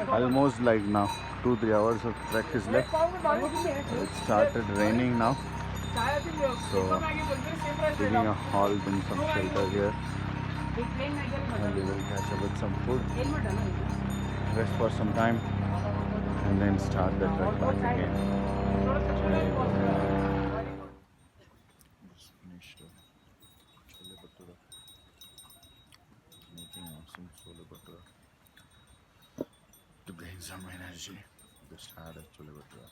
Almost like now 2-3 hours of trek is left. It started raining now, so taking a halt in some shelter here, and we will catch up with some food, rest for some time, and then start the trek back again. Just finished chole bhatura, making some chole bhatura to gain some energy. Just had a chole bhatura.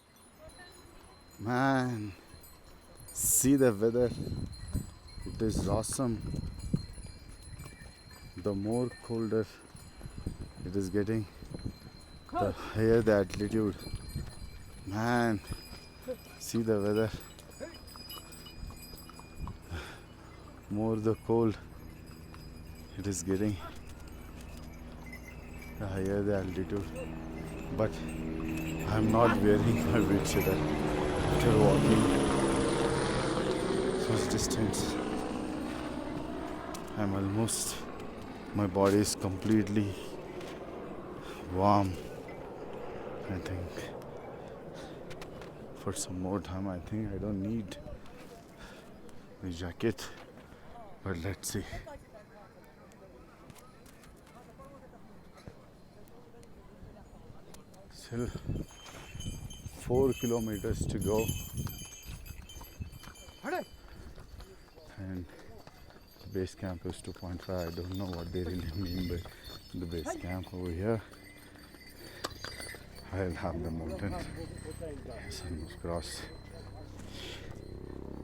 Man, see the weather. It is awesome. The more colder it is getting, the higher the altitude. Man, see the weather. More the cold it is getting, the higher the altitude. But I'm not wearing my wind sheeter after walking such distance. I'm almost, my body is completely warm. I think for some more time, I think I don't need the jacket, but let's see. Still 4 kilometers to go, and the base camp is 2.5. I don't know what they really mean by the base camp over here. I'll have the mountain. Yes, I must cross.